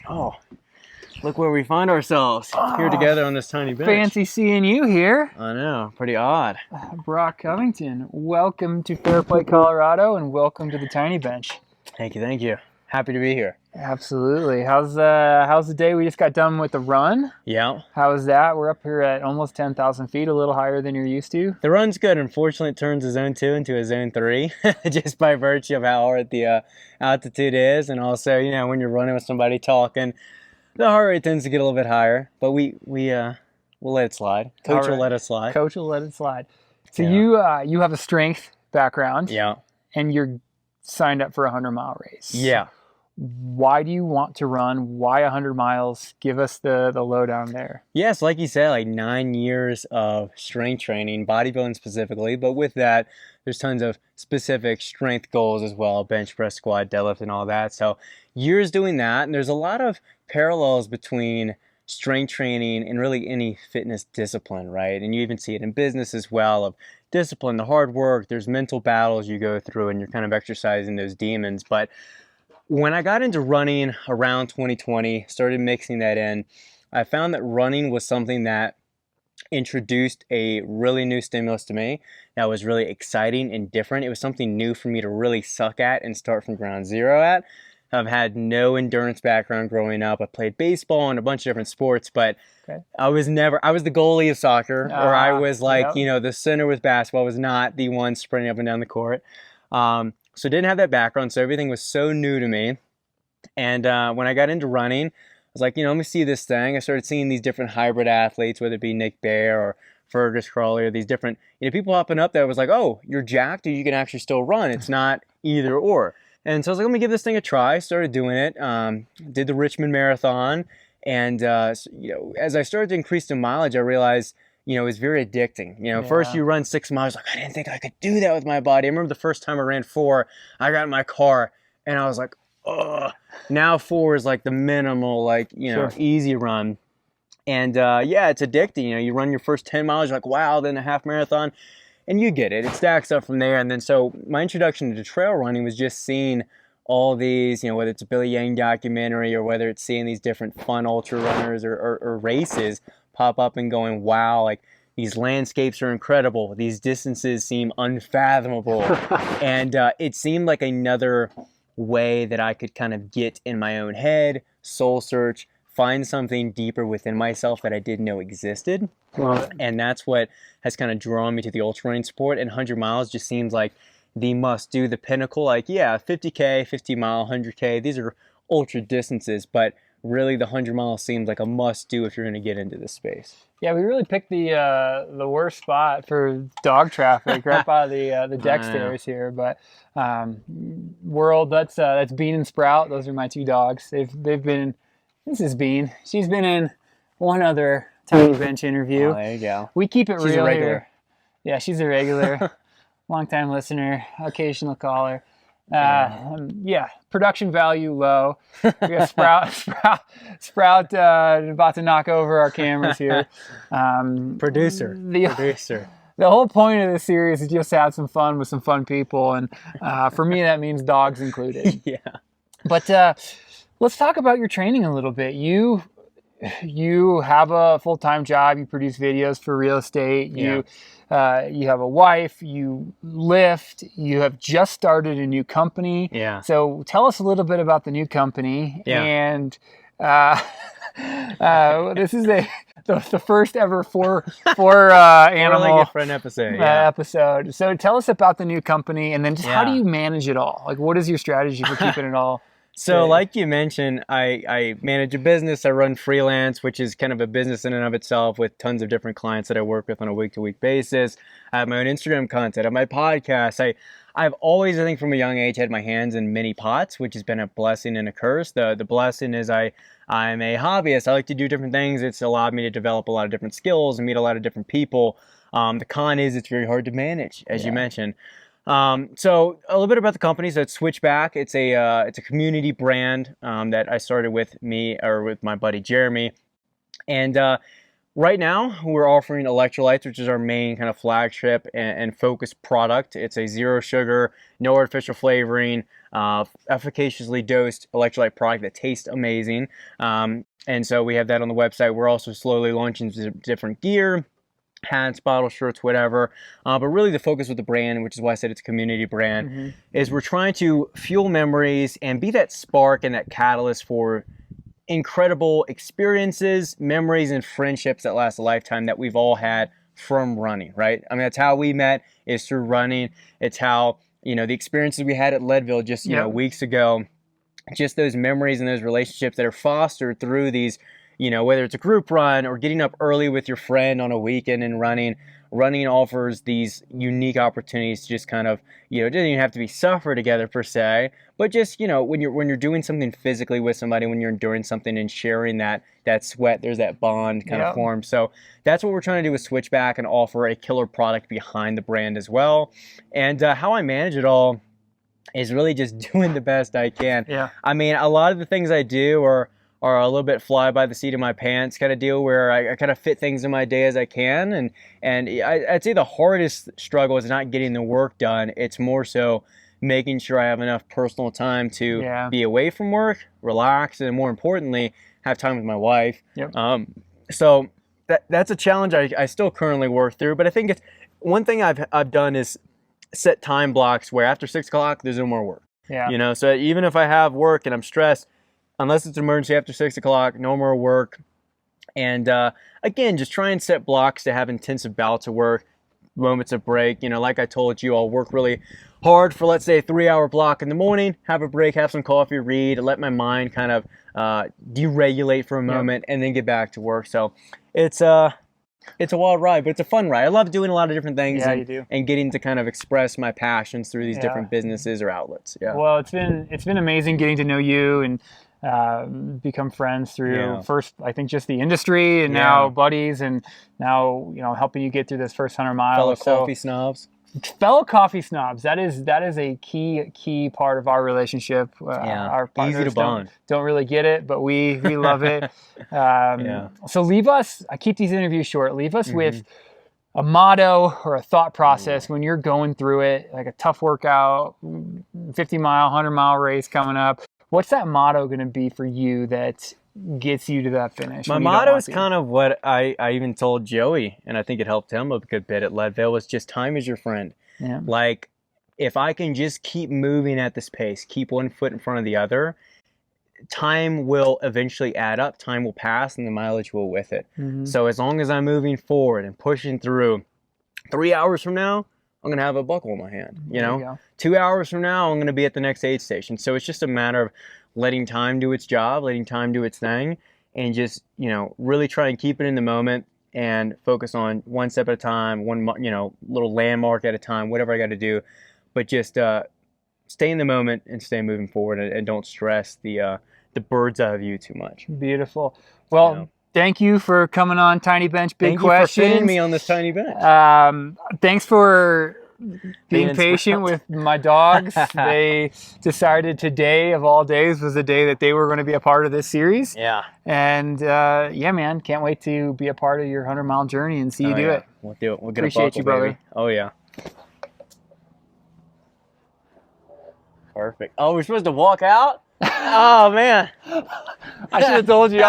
Oh, look where we find ourselves here together on this tiny bench. Fancy seeing you here. I know, pretty odd. Brock Covington, welcome to Fairplay, Colorado, and welcome to the tiny bench. Thank you. Happy to be here. Absolutely. How's the day? We just got done with the run. Yeah. How was that? We're up here at almost 10,000 feet, a little higher than you're used to. The run's good. Unfortunately, it turns a zone 2 into a zone 3 just by virtue of how hard the altitude is, and also, you know, when you're running with somebody talking, the heart rate tends to get a little bit higher. But we'll let it slide. Coach will let us slide. Coach will let it slide. So you have a strength background. Yeah. And you're signed up for a 100-mile race. Yeah. Why do you want to run? Why 100 miles? Give us the lowdown there. Yes, like you said, like 9 years of strength training, bodybuilding specifically, but with that, there's tons of specific strength goals as well, bench press, squat, deadlift, and all that. So years doing that, and there's a lot of parallels between strength training and really any fitness discipline, right? And you even see it in business as well, of discipline, the hard work, there's mental battles you go through, and you're kind of exercising those demons. But when I got into running around 2020, started mixing that in, I found that running was something that introduced a really new stimulus to me that was really exciting and different. It was something new for me to really suck at and start from ground zero at. I've had no endurance background growing up. I played baseball and a bunch of different sports, but I was the goalie of soccer, or I was like, you know, the center with basketball. I was not the one sprinting up and down the court. So didn't have that background, so everything was so new to me. And when I got into running, I was like, you know, let me see this thing. I started seeing these different hybrid athletes, whether it be Nick Bear or Fergus Crawley, or these different, you know, people hopping up there. I was like, oh, you're jacked, or you can actually still run. It's not either or. And so I was like, let me give this thing a try. Started doing it. Did the Richmond Marathon. And, you know, as I started to increase the mileage, I realized, you know, it was very addicting. You know, first you run 6 miles, like, I didn't think I could do that with my body. I remember the first time I ran 4, I got in my car and I was like, ugh. Now 4 is like the minimal, like, you know, easy run. And yeah, it's addicting. You know, you run your first 10 miles, you're like, wow, then a half marathon, and you get it. It stacks up from there. And then so my introduction to trail running was just seeing all these, you know, whether it's a Billy Yang documentary or whether it's seeing these different fun ultra runners or races pop up and going, wow, like these landscapes are incredible. These distances seem unfathomable. And it seemed like another way that I could kind of get in my own head, soul search, find something deeper within myself that I didn't know existed. And that's what has kind of drawn me to the ultra running sport. And 100 miles just seems like the must do, the pinnacle. Like, yeah, 50K, 50 mile, 100K, these are ultra distances, but really the 100 miles seems like a must do if you're going to get into this space. Yeah, we really picked the worst spot for dog traffic right by the deck stairs here. But World, that's Bean and Sprout. Those are my 2 dogs. They've been. This is Bean. She's been in one other tiny bench interview. Oh, there you go. We keep it She's real a regular. here. Yeah, she's a regular, long-time listener, occasional caller. Yeah, production value low. We got Sprout about to knock over our cameras here. Producer. The whole point of this series is just to have some fun with some fun people, and for me that means dogs included. Yeah. But let's talk about your training a little bit. You have a full-time job. You produce videos for real estate. You have a wife. You lift. You have just started a new company. Yeah. So tell us a little bit about the new company. Yeah. And this is the first ever four animal friend episode. Episode. So tell us about the new company, and then just how do you manage it all? Like, what is your strategy for keeping it all? So like you mentioned, I manage a business. I run freelance, which is kind of a business in and of itself with tons of different clients that I work with on a week-to-week basis. I have my own Instagram content. I have my podcast. I've always, I think from a young age, had my hands in many pots, which has been a blessing and a curse. The blessing is I'm a hobbyist. I like to do different things. It's allowed me to develop a lot of different skills and meet a lot of different people. The con is it's very hard to manage, as you mentioned. So a little bit about the company. So it's Switchback. It's a community brand that I started with my buddy Jeremy, and right now we're offering electrolytes, which is our main kind of flagship and focused product. It's a 0 sugar, no artificial flavoring, efficaciously dosed electrolyte product that tastes amazing. And so we have that on the website. We're also slowly launching different gear, hats, bottle shirts, whatever. But really the focus with the brand, which is why I said it's a community brand, is we're trying to fuel memories and be that spark and that catalyst for incredible experiences, memories, and friendships that last a lifetime that we've all had from running, right? I mean, that's how we met, is through running. It's how, the experiences we had at Leadville just, weeks ago, just those memories and those relationships that are fostered through these, whether it's a group run or getting up early with your friend on a weekend and running. Running offers these unique opportunities to just kind of, it doesn't even have to be suffer together per se, but just, when you're doing something physically with somebody, when you're enduring something and sharing that sweat, there's that bond kind of formed. So that's what we're trying to do with Switchback, and offer a killer product behind the brand as well. And how I manage it all is really just doing the best I can. Yeah. I mean, a lot of the things I do are a little bit fly by the seat of my pants kind of deal, where I kind of fit things in my day as I can. And I'd say the hardest struggle is not getting the work done. It's more so making sure I have enough personal time to be away from work, relax, and more importantly, have time with my wife. So that's a challenge I still currently work through. But I think it's one thing I've done is set time blocks where after 6 o'clock, there's no more work. So even if I have work and I'm stressed, unless it's an emergency after 6 o'clock, no more work. And again, just try and set blocks to have intensive bouts of work, moments of break. Like I told you, I'll work really hard for, let's say, a 3-hour block in the morning, have a break, have some coffee, read, let my mind kind of deregulate for a moment, and then get back to work. So it's a wild ride, but it's a fun ride. I love doing a lot of different things and getting to kind of express my passions through these different businesses or outlets. Well, it's been amazing getting to know you and become friends through first, I think, just the industry, and now buddies, and now helping you get through this first 100 miles. Fellow coffee snobs. That is a key part of our relationship. Our partners easy to bond. Don't really get it, but we love it. So leave us. I keep these interviews short. Leave us with a motto or a thought process when you're going through it, like a tough workout, 50-mile, 100-mile race coming up. What's that motto going to be for you that gets you to that finish? My motto is kind of what I even told Joey, and I think it helped him a good bit at Leadville, was just time is your friend. Like, if I can just keep moving at this pace, keep one foot in front of the other, time will eventually add up, time will pass, and the mileage will with it. So as long as I'm moving forward and pushing through, 3 hours from now, I'm going to have a buckle in my hand, 2 hours from now, I'm going to be at the next aid station. So it's just a matter of letting time do its job, letting time do its thing, and just, really try and keep it in the moment and focus on one step at a time, one, little landmark at a time, whatever I got to do. But just stay in the moment and stay moving forward, and don't stress the bird's eye view too much. Beautiful. Well, thank you for coming on Tiny Bench Big Questions. Thank you for fitting me on this tiny bench. Thanks for being patient with my dogs. They decided today of all days was the day that they were going to be a part of this series. And man, can't wait to be a part of your 100-mile journey and see you do it. We'll do it. We'll get Appreciate a buckle, you, brother. baby. Oh yeah. Perfect. Oh, we're supposed to walk out? Oh man. I should have told you.